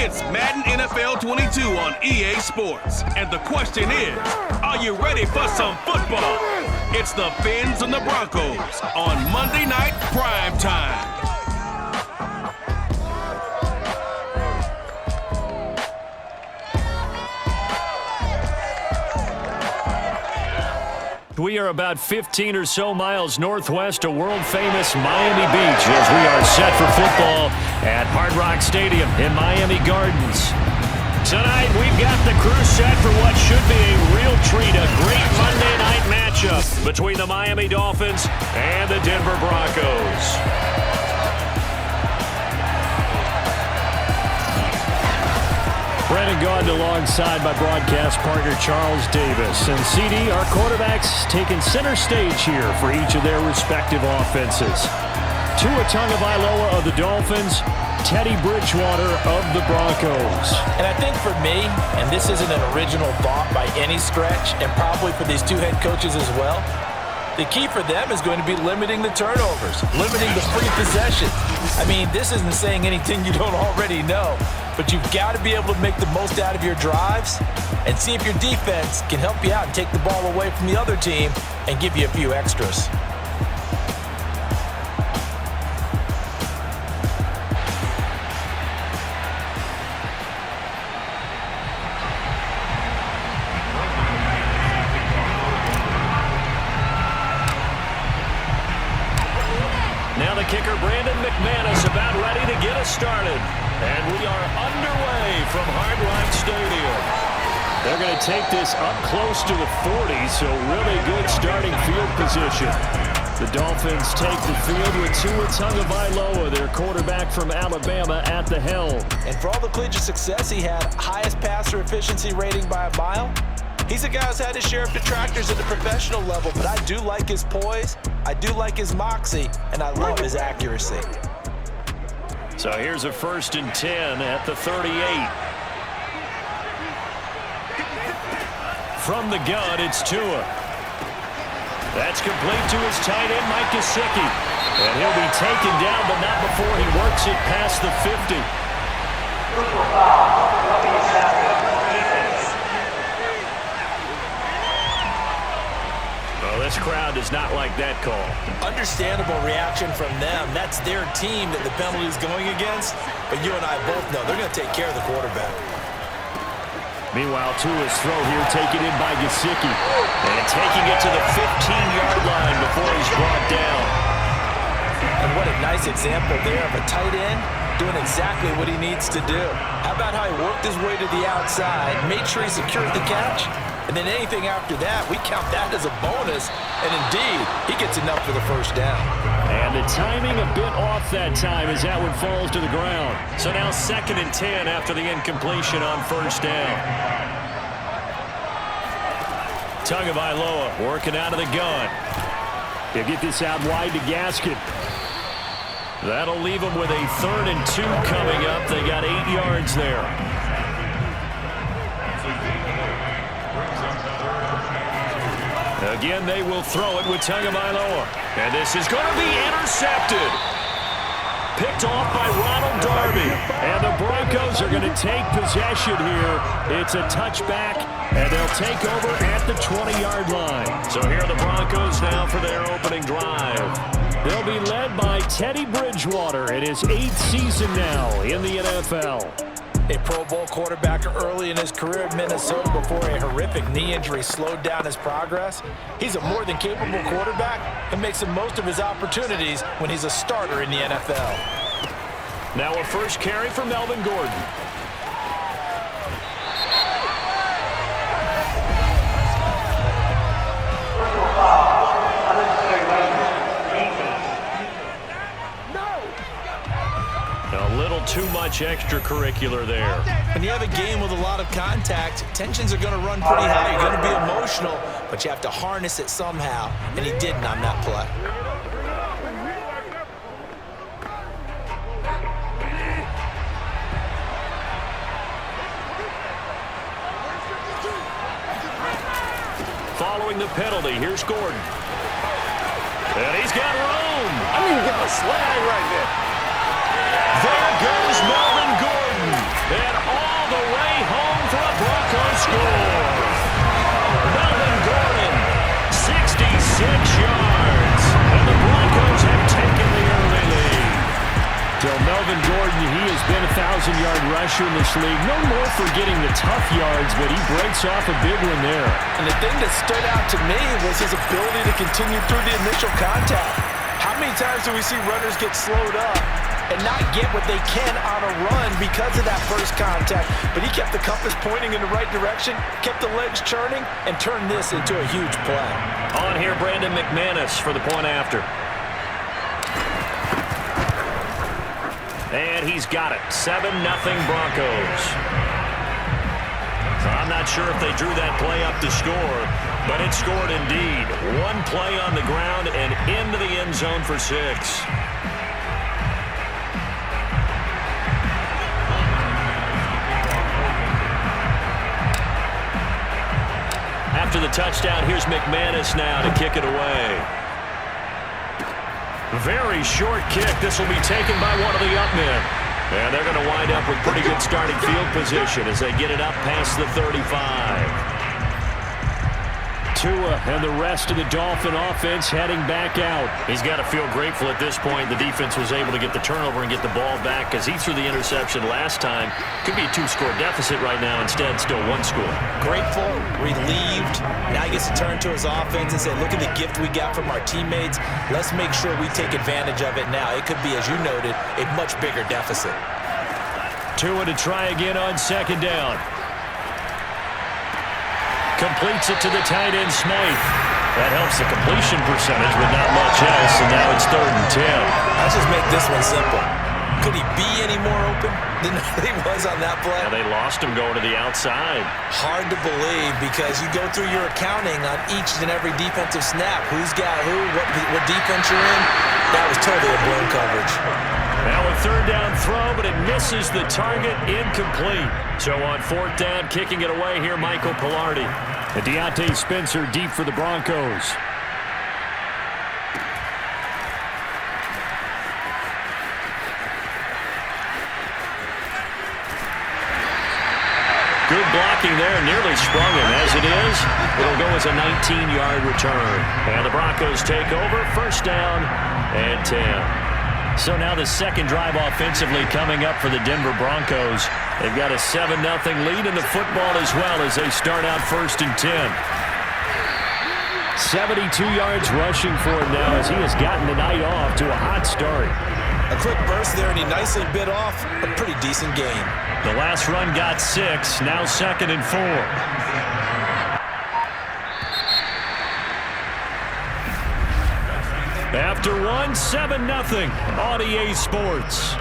It's Madden NFL 22 on EA Sports. And the question is, are you ready for some football? It's the Fins and the Broncos on Monday Night Prime Time. We are about 15 or so miles northwest of world-famous Miami Beach as we are set for football at Hard Rock Stadium in Miami Gardens. Tonight, we've got the crew set for what should be a real treat, a great Monday night matchup between the Miami Dolphins and the Denver Broncos. Brandon Gaudin alongside my broadcast partner Charles Davis. And CD, our quarterbacks taking center stage here for each of their respective offenses. Tua Tagovailoa of the Dolphins, Teddy Bridgewater of the Broncos. And I think for me, and this isn't an original thought by any stretch, and probably for these two head coaches as well, the key for them is going to be limiting the turnovers, limiting the free possession. I mean, this isn't saying anything you don't already know, but you've got to be able to make the most out of your drives and see if your defense can help you out and take the ball away from the other team and give you a few extras. Now the kicker, Brandon McManus, about ready to get us started. And we are underway from Hard Rock Stadium. They're going to take this up close to the 40, so really good starting field position. The Dolphins take the field with Tua Tagovailoa, their quarterback from Alabama, at the helm. And for all the collegiate success he had, highest passer efficiency rating by a mile, he's a guy who's had his share of detractors at the professional level, but I do like his poise, I do like his moxie, and I love his accuracy. So here's a 1st and 10 at the 38. From the gun, it's Tua. That's complete to his tight end, Mike Gesicki. And he'll be taken down, but not before he works it past the 50. This crowd does not like that call. Understandable reaction from them. That's their team that the penalty is going against. But you and I both know they're going to take care of the quarterback. Meanwhile, Tua's throw here taken in by Gesicki. And taking it to the 15-yard line before he's brought down. And what a nice example there of a tight end doing exactly what he needs to do. How about how he worked his way to the outside, made sure he secured the catch? And then anything after that, we count that as a bonus. And indeed, he gets enough for the first down. And the timing a bit off that time as that one falls to the ground. So now 2nd and 10 after the incompletion on 1st down. Tagovailoa working out of the gun. He'll get this out wide to Gaskin. That'll leave him with a 3rd and 2 coming up. They got 8 yards there. Again, they will throw it with Tagovailoa. And this is going to be intercepted. Picked off by Ronald Darby. And the Broncos are going to take possession here. It's a touchback, and they'll take over at the 20-yard line. So here are the Broncos now for their opening drive. They'll be led by Teddy Bridgewater in his 8th season now in the NFL. A Pro Bowl quarterback early in his career in Minnesota before a horrific knee injury slowed down his progress. He's a more than capable quarterback and makes the most of his opportunities when he's a starter in the NFL. Now a first carry for Melvin Gordon. A little too much extracurricular there. When you have a game with a lot of contact, tensions are going to run pretty high. You're going to be emotional, but you have to harness it somehow, and he didn't on that play. Following the penalty, here's Gordon. And he's got room. I mean, give him a slag right there. There goes Melvin Gordon. And score. Melvin Gordon, 66 yards. And the Broncos have taken the early lead. Till Melvin Gordon, he has been a 1,000-yard rusher in this league. No more for getting the tough yards, but he breaks off a big one there. And the thing that stood out to me was his ability to continue through the initial contact. How many times do we see runners get slowed up and not get what they can on a run because of that first contact? But he kept the compass pointing in the right direction, kept the legs churning, and turned this into a huge play. On here, Brandon McManus for the point after. And he's got it. 7-0 Broncos. I'm not sure if they drew that play up to score, but it scored indeed. One play on the ground and into the end zone for 6. After the touchdown, here's McManus now to kick it away. Very short kick. This will be taken by one of the up men. And they're going to wind up with pretty good starting field position as they get it up past the 35. Tua and the rest of the Dolphin offense heading back out. He's got to feel grateful at this point. The defense was able to get the turnover and get the ball back because he threw the interception last time. Could be a 2-score deficit right now. Instead, still 1 score. Grateful, relieved. Now he gets to turn to his offense and say, look at the gift we got from our teammates. Let's make sure we take advantage of it now. It could be, as you noted, a much bigger deficit. Tua to try again on second down. Completes it to the tight end, Smythe. That helps the completion percentage, but not much else, and now it's 3rd and 10. Let's just make this one simple. Could he be any more open than he was on that play? Now they lost him going to the outside. Hard to believe because you go through your accounting on each and every defensive snap. Who's got who, what defense you're in. That was totally a blown coverage. Now a 3rd down throw, but it misses the target, incomplete. So on 4th down, kicking it away here, Michael Pilardi. And Deontay Spencer deep for the Broncos. Good blocking there, nearly sprung him. As it is, it'll go as a 19-yard return. And the Broncos take over, 1st down and 10. So now the second drive offensively coming up for the Denver Broncos. They've got a 7-0 lead in the football as well as they start out 1st and 10. 72 yards rushing for him now as he has gotten the night off to a hot start. A quick burst there, and he nicely bit off a pretty decent gain. The last run got 6, now 2nd and 4. After 1, 7-0 on EA Sports.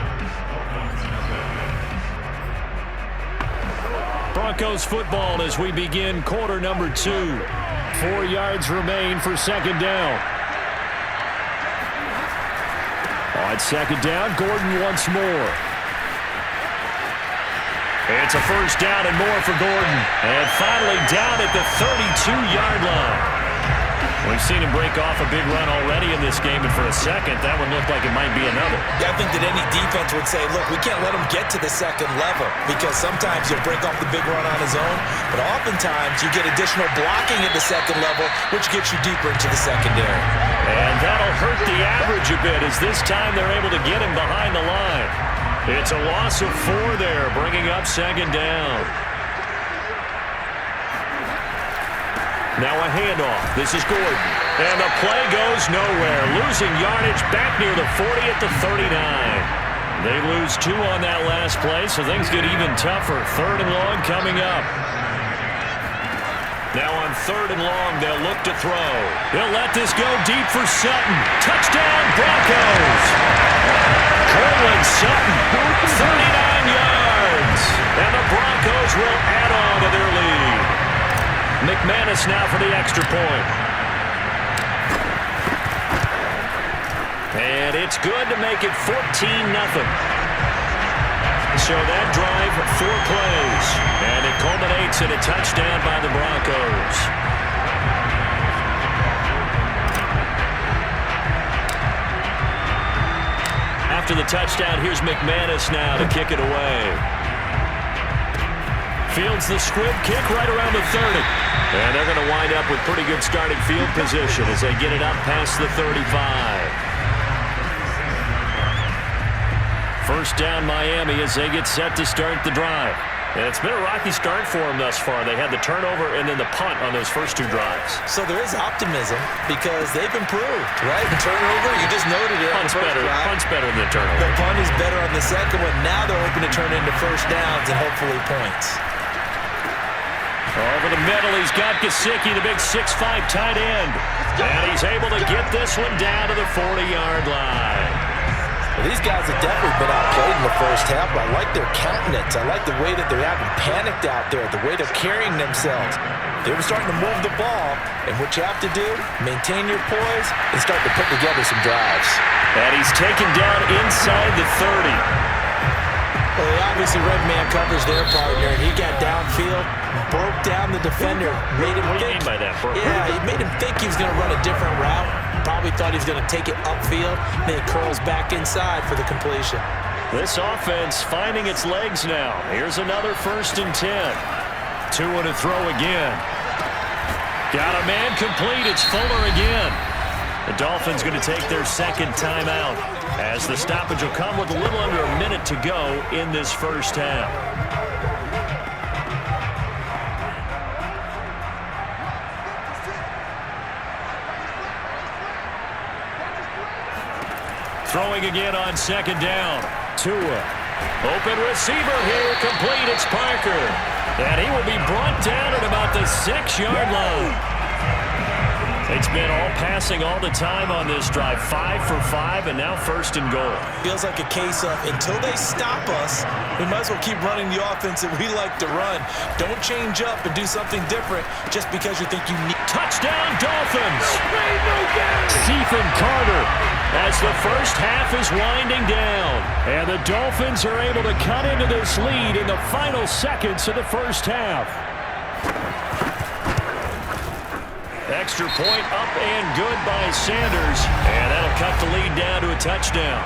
Broncos football as we begin quarter number 2. 4 yards remain for 2nd down. On 2nd down, Gordon once more. It's a 1st down and more for Gordon. And finally down at the 32-yard line. We've seen him break off a big run already in this game, and for a second, that one looked like it might be another. Yeah, I think that any defense would say, look, we can't let him get to the 2nd level because sometimes he'll break off the big run on his own, but oftentimes you get additional blocking at the 2nd level, which gets you deeper into the secondary. And that'll hurt the average a bit as this time they're able to get him behind the line. It's a loss of 4 there, bringing up 2nd down. Now a handoff. This is Gordon. And the play goes nowhere. Losing yardage back near the 40 at the 39. They lose 2 on that last play, so things get even tougher. 3rd and long coming up. Now on 3rd and long, they'll look to throw. They'll let this go deep for Sutton. Touchdown, Broncos! Cortland Sutton, 39 yards. And the Broncos will add on to their lead. McManus now for the extra point. And it's good to make it 14-0. So that drive, 4 plays. And it culminates in a touchdown by the Broncos. After the touchdown, here's McManus now to kick it away. Fields the squib kick right around the 30. And they're going to wind up with pretty good starting field position as they get it up past the 35. First down Miami as they get set to start the drive. And it's been a rocky start for them thus far. They had the turnover and then the punt on those first two drives. So there is optimism because they've improved, right? The turnover, you just noted it. Punt's better than the turnover. The punt is better on the second one. Now they're hoping to turn into first downs and hopefully points. Over the middle, he's got Gesicki, the big 6'5" tight end. And he's able to get this one down to the 40-yard line. Well, these guys have definitely been outplayed in the first half, but I like their countenance. I like the way that they're having panicked out there, the way they're carrying themselves. They were starting to move the ball, and what you have to do, maintain your poise and start to put together some drives. And he's taken down inside the 30. Well, they obviously red man covers their partner, and he got downfield, broke down the defender, made him What do you think. mean by that, bro? Yeah, he made him think he was going to run a different route. Probably thought he was going to take it upfield, then he curls back inside for the completion. This offense finding its legs now. Here's another 1st and 10. 2 to throw again. Got a man complete. It's Fuller again. The Dolphins going to take their second timeout as the stoppage will come with a little under a minute to go in this first half. Throwing again on second down. Tua. Open receiver here. Complete. It's Parker. And he will be brought down at about the 6-yard line. It's been all passing all the time on this drive. 5 for 5, and now 1st and goal. Feels like a case of until they stop us, we might as well keep running the offense that we like to run. Don't change up and do something different just because you think you need. Touchdown, Dolphins! Stephen Carter as the first half is winding down. And the Dolphins are able to cut into this lead in the final seconds of the first half. Extra point up and good by Sanders. And that'll cut the lead down to a touchdown.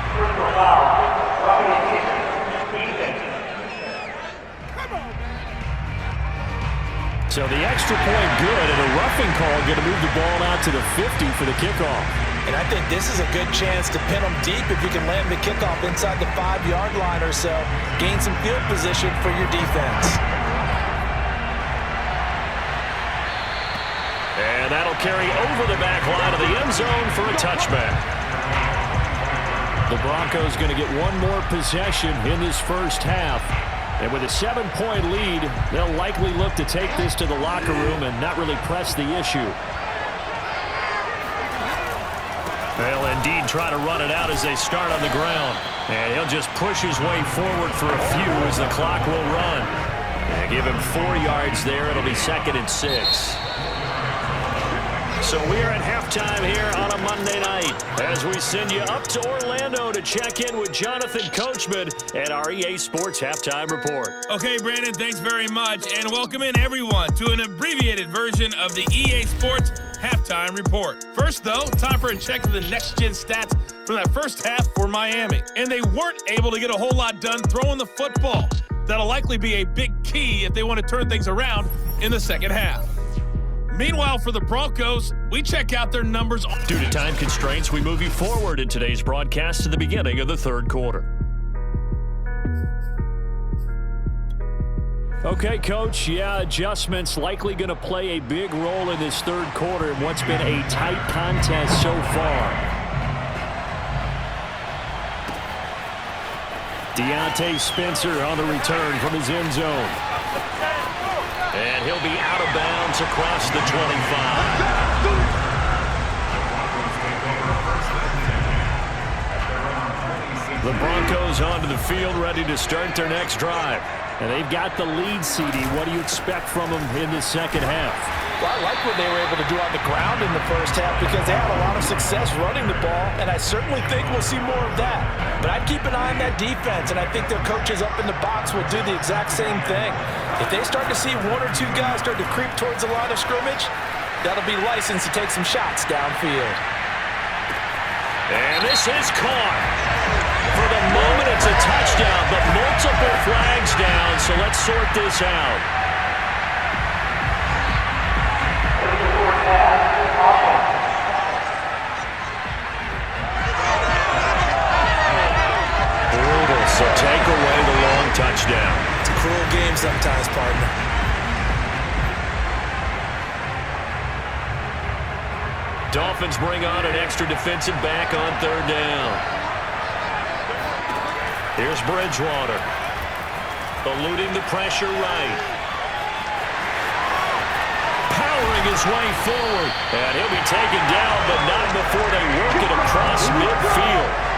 So the extra point good, and a roughing call going to move the ball out to the 50 for the kickoff. And I think this is a good chance to pin them deep if you can land the kickoff inside the 5-yard line or so. Gain some field position for your defense. And that'll carry over the back line of the end zone for a touchback. The Broncos going to get one more possession in this first half. And with a 7-point lead, they'll likely look to take this to the locker room and not really press the issue. They'll indeed try to run it out as they start on the ground. And he'll just push his way forward for a few as the clock will run. And give him 4 yards there. It'll be 2nd and 6. So we're at halftime here on a Monday night as we send you up to Orlando to check in with Jonathan Coachman and our EA Sports Halftime Report. Okay, Brandon, thanks very much, and welcome in everyone to an abbreviated version of the EA Sports Halftime Report. First, though, time for a check of the next-gen stats from that first half for Miami. And they weren't able to get a whole lot done throwing the football. That'll likely be a big key if they want to turn things around in the second half. Meanwhile, for the Broncos, we check out their numbers. Due to time constraints, we move you forward in today's broadcast to the beginning of the third quarter. Okay, Coach, adjustments likely going to play a big role in this third quarter in what's been a tight contest so far. Deontay Spencer on the return from his end zone. And he'll be out of bounds across the 25. The Broncos onto the field, ready to start their next drive. And they've got the lead, CD. What do you expect from them in the second half? Well, I like what they were able to do on the ground in the first half because they had a lot of success running the ball, and I certainly think we'll see more of that. But I'd keep an eye on that defense, and I think their coaches up in the box will do the exact same thing. If they start to see 1 or 2 guys start to creep towards the line of scrimmage, that'll be licensed to take some shots downfield. And this is caught. For the moment, it's a touchdown, but multiple flags down, so let's sort this out. Dolphins bring on an extra defensive back on third down. Here's Bridgewater. Eluding the pressure right. Powering his way forward. And he'll be taken down, but not before they work it across midfield.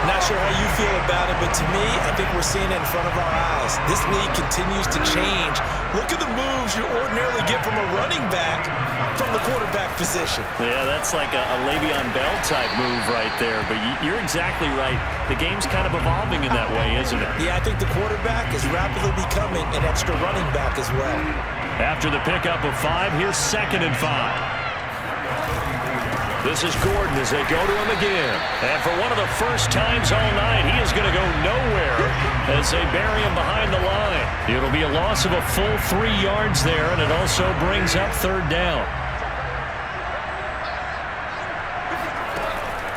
Not sure how you feel about it, but to me, I think we're seeing it in front of our eyes. This league continues to change. Look at the moves you ordinarily get from a running back from the quarterback position. Yeah, that's like a Le'Veon Bell type move right there, but you're exactly right. The game's kind of evolving in that way, isn't it? Yeah, I think the quarterback is rapidly becoming an extra running back as well. After the pickup of 5, here's 2nd and 5. This is Gordon as they go to him again. And for one of the first times all night, he is going to go nowhere as they bury him behind the line. It'll be a loss of a full 3 yards there, and it also brings up third down.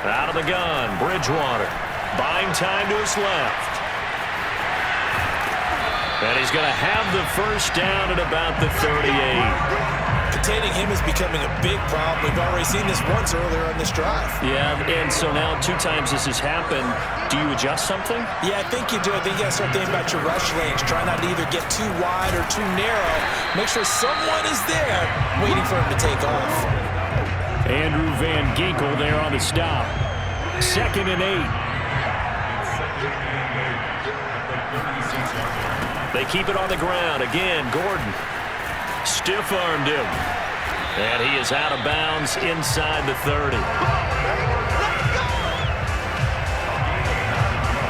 Out of the gun, Bridgewater. Buying time to his left. And he's going to have the first down at about the 38. Containing him is becoming a big problem. We've already seen this once earlier on this drive. Yeah, and so now 2 times this has happened. Do you adjust something? Yeah, I think you do. I think you got to start thinking about your rush lanes. Try not to either get too wide or too narrow. Make sure someone is there waiting for him to take off. Andrew Van Ginkel there on the stop. 2nd and 8. They keep it on the ground. Again, Gordon. Stiff-armed him. And he is out of bounds inside the 30.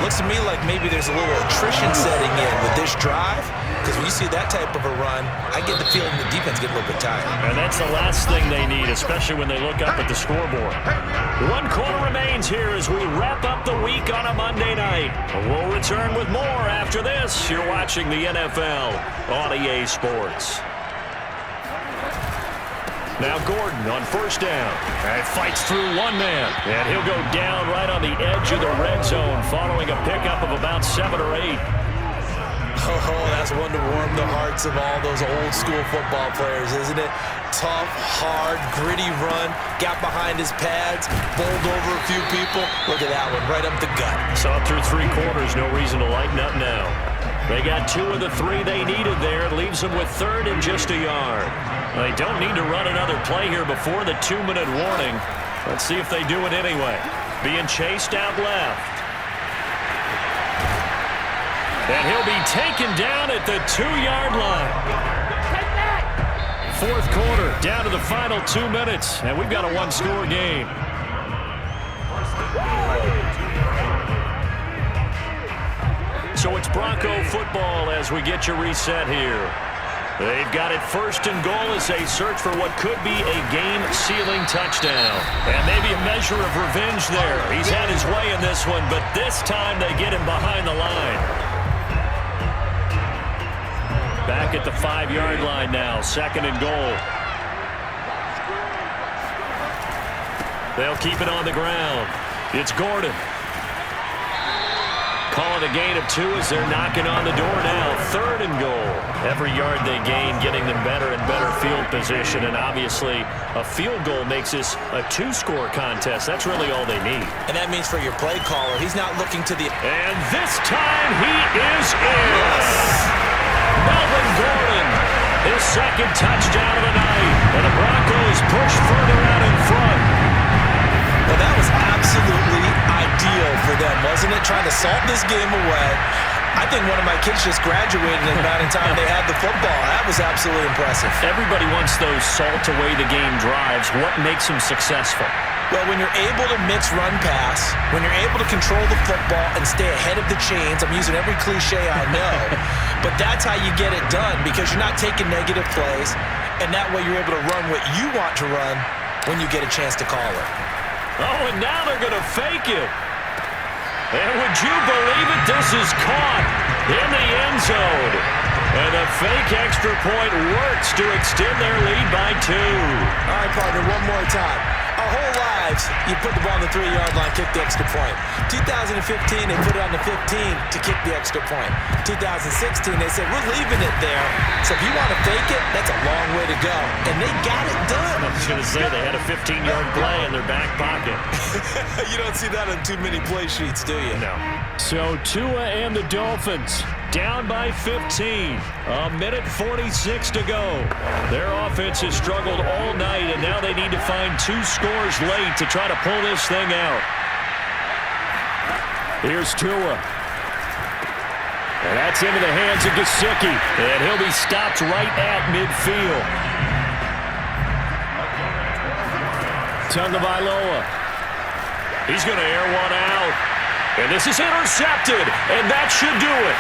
Looks to me like maybe there's a little attrition setting in with this drive, because when you see that type of a run, I get the feeling the defense get a little bit tired. And that's the last thing they need, especially when they look up at the scoreboard. 1 quarter remains here as we wrap up the week on a Monday night. We'll return with more after this. You're watching the NFL on EA Sports. Now Gordon on first down. And fights through 1 man. And he'll go down right on the edge of the red zone following a pickup of about 7 or 8. Oh, that's one to warm the hearts of all those old school football players, isn't it? Tough, hard, gritty run. Got behind his pads. Bowled over a few people. Look at that one, right up the gut. Saw through 3 quarters. No reason to lighten up now. They got 2 of the 3 they needed there. It leaves them with 3rd and just a yard. They don't need to run another play here before the 2-minute warning. Let's see if they do it anyway. Being chased out left. And he'll be taken down at the 2-yard line. 4th quarter, down to the final 2 minutes. And we've got a 1-score game. So it's Bronco football as we get you reset here. They've got it 1st and goal as they search for what could be a game-sealing touchdown. And maybe a measure of revenge there. He's had his way in this one, but this time they get him behind the line. Back at the 5-yard line now, 2nd and goal. They'll keep it on the ground. It's Gordon. Calling a gain of 2 as they're knocking on the door now. 3rd and goal. Every yard they gain getting them better and better field position. And obviously, a field goal makes this a 2-score contest. That's really all they need. And that means for your play caller, he's not looking to the... And this time he is in. Melvin Gordon, his 2nd touchdown of the night. And the Broncos push further out in front. Well, that was absolutely ideal for them, wasn't it? Trying to salt this game away. I think one of my kids just graduated in the amount of time they had the football. That was absolutely impressive. Everybody wants those salt-away-the-game drives. What makes them successful? Well, when you're able to mix run-pass, when you're able to control the football and stay ahead of the chains, I'm using every cliche I know, but that's how you get it done because you're not taking negative plays, and that way you're able to run what you want to run when you get a chance to call it. Oh, and now they're going to fake it. And would you believe it? This is caught in the end zone. And the fake extra point works to extend their lead by 2. All right, partner, one more time. Our whole lives, you put the ball on the 3-yard line, kick the extra point. 2015, they put it on the 15 to kick the extra point. 2016, they said, we're leaving it there. So if you want to fake it, that's a long way to go. And they got it done. was going to say they had a 15-yard play in their back pocket. You don't see that on too many play sheets, do you? No. So Tua and the Dolphins down by 15. A minute 46 to go. Their offense has struggled all night, and now they need to find 2 scores late to try to pull this thing out. Here's Tua. And that's into the hands of Gesicki. And he'll be stopped right at midfield. Tagovailoa. He's going to air one out. And this is intercepted. And that should do it.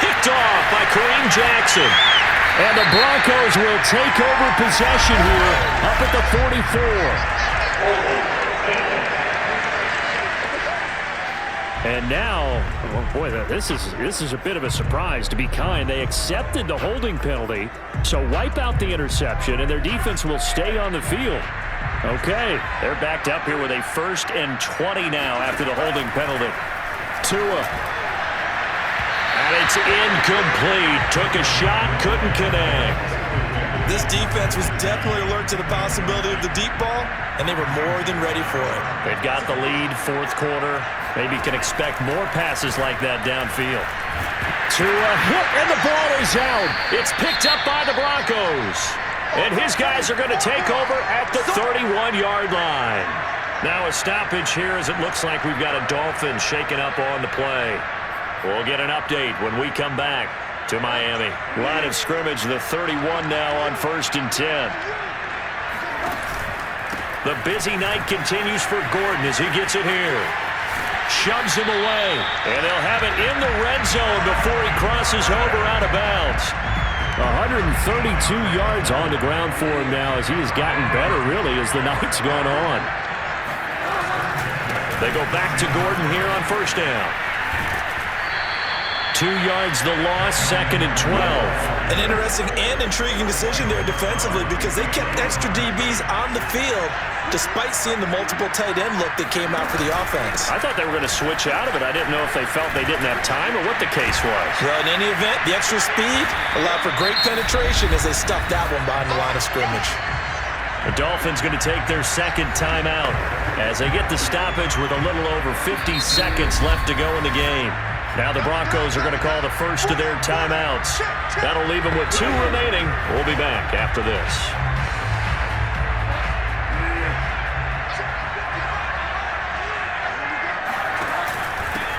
Picked off by Kareem Jackson. And the Broncos will take over possession here up at the 44. And now, oh boy, this is a bit of a surprise, to be kind. They accepted the holding penalty, so wipe out the interception, and their defense will stay on the field. Okay, they're backed up here with a 1st and 20 now after the holding penalty. Tua. And it's incomplete. Took a shot, couldn't connect. This defense was definitely alert to the possibility of the deep ball, and they were more than ready for it. They've got the lead, 4th quarter. Maybe can expect more passes like that downfield. Tua hit, and the ball is out. It's picked up by the Broncos. And his guys are going to take over at the 31-yard line. Now a stoppage here as it looks like we've got a Dolphin shaking up on the play. We'll get an update when we come back to Miami. Line of scrimmage, the 31 now on 1st and 10. The busy night continues for Gordon as he gets it here. Shoves him away, and they'll have it in the red zone before he crosses over out of bounds. 132 yards on the ground for him now as he has gotten better, really, as the night's gone on. They go back to Gordon here on 1st down. 2 yards the loss, 2nd and 12. An interesting and intriguing decision there defensively because they kept extra DBs on the field despite seeing the multiple tight end look that came out for the offense. I thought they were going to switch out of it. I didn't know if they felt they didn't have time or what the case was. Well, in any event, the extra speed allowed for great penetration as they stuffed that one behind the line of scrimmage. The Dolphins going to take their 2nd timeout as they get the stoppage with a little over 50 seconds left to go in the game. Now the Broncos are going to call the first of their timeouts. That'll leave them with 2 remaining. We'll be back after this.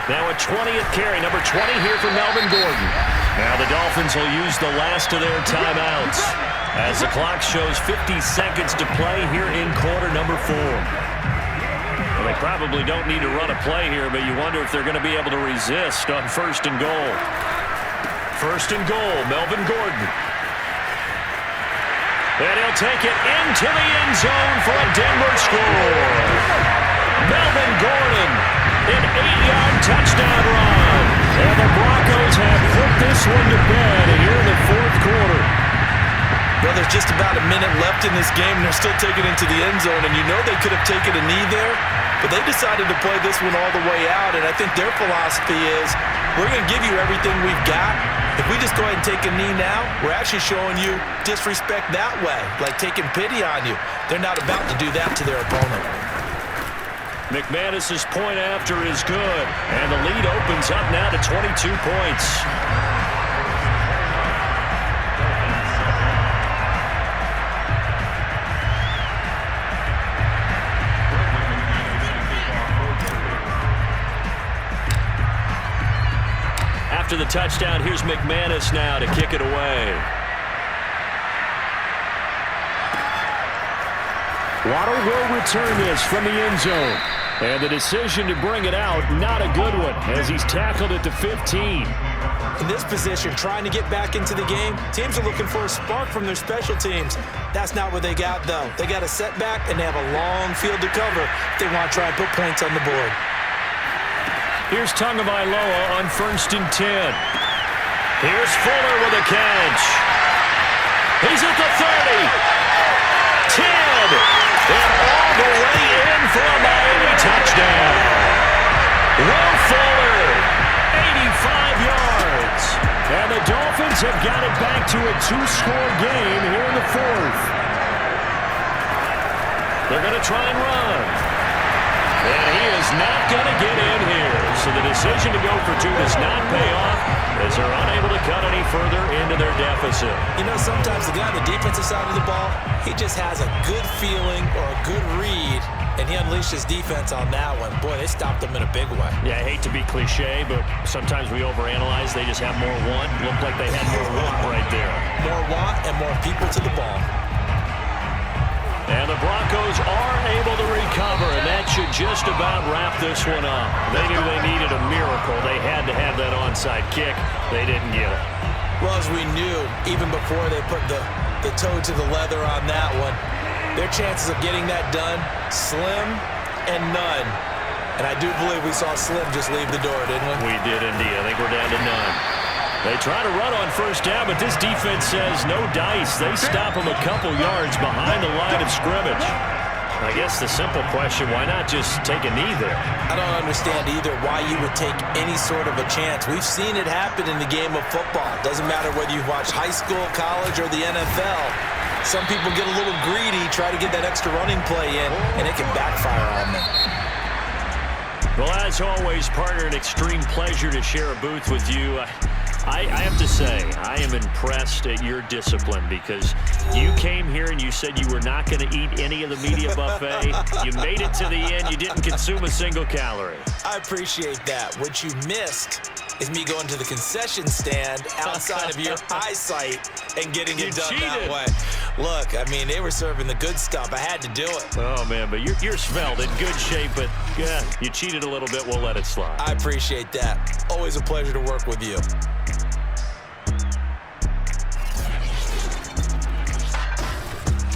Now a 20th carry, number 20 here for Melvin Gordon. Now the Dolphins will use the last of their timeouts as the clock shows 50 seconds to play here in quarter number 4. Well, they probably don't need to run a play here, but you wonder if they're going to be able to resist on 1st and goal. 1st and goal, Melvin Gordon. And he'll take it into the end zone for a Denver score. Melvin Gordon, an 8-yard touchdown run. And the Broncos have put this one to bed here in the 4th quarter. Well, there's just about a minute left in this game, and they're still taking it into the end zone. And you know they could have taken a knee there, but they decided to play this one all the way out. And I think their philosophy is, we're going to give you everything we've got. If we just go ahead and take a knee now, we're actually showing you disrespect that way, like taking pity on you. They're not about to do that to their opponent. McManus's point after is good, and the lead opens up now to 22 points. After the touchdown, here's McManus now to kick it away. Waddle will return this from the end zone. And the decision to bring it out, not a good one, as he's tackled at the 15. In this position, trying to get back into the game, teams are looking for a spark from their special teams. That's not what they got, though. They got a setback, and they have a long field to cover if they want to try and put points on the board. Here's Tagovailoa on 1st and 10. Here's Fuller with a catch. He's at the 30. 10. And all the way in for a Miami touchdown. Will Fuller, 85 yards. And the Dolphins have got it back to a 2-score game here in the 4th. They're going to try and run. And he is not going to get in here. So the decision to go for 2 does not pay off as they're unable to cut any further into their deficit. You know, sometimes the guy on the defensive side of the ball, he just has a good feeling or a good read, and he unleashed his defense on that one. Boy, they stopped him in a big way. Yeah, I hate to be cliche, but sometimes we overanalyze. They just have more want. Looked like they had more want right there. More want and more people to the ball. And the Broncos are able to recover, and that should just about wrap this one up. They knew they needed a miracle. They had to have that onside kick. They didn't get it. Well, as we knew, even before they put the toe to the leather on that one, their chances of getting that done, slim and none. And I do believe we saw Slim just leave the door, didn't we? We did indeed. I think we're down to none. They try to run on first down, but this defense says no dice. They stop them a couple yards behind the line of scrimmage. I guess the simple question, why not just take a knee there? I don't understand either why you would take any sort of a chance. We've seen it happen in the game of football. Doesn't matter whether you watch high school, college, or the NFL. Some people get a little greedy, try to get that extra running play in, and it can backfire on them. Well, as always, partner, an extreme pleasure to share a booth with you. I have to say, I am impressed at your discipline because you came here and you said you were not going to eat any of the media buffet. You made it to the end. You didn't consume a single calorie. I appreciate that. What you missed is me going to the concession stand outside of your eyesight and getting it done that way. Look, I mean, they were serving the good stuff. I had to do it. Oh, man, but you're svelte, in good shape, but yeah, you cheated a little bit. We'll let it slide. I appreciate that. Always a pleasure to work with you.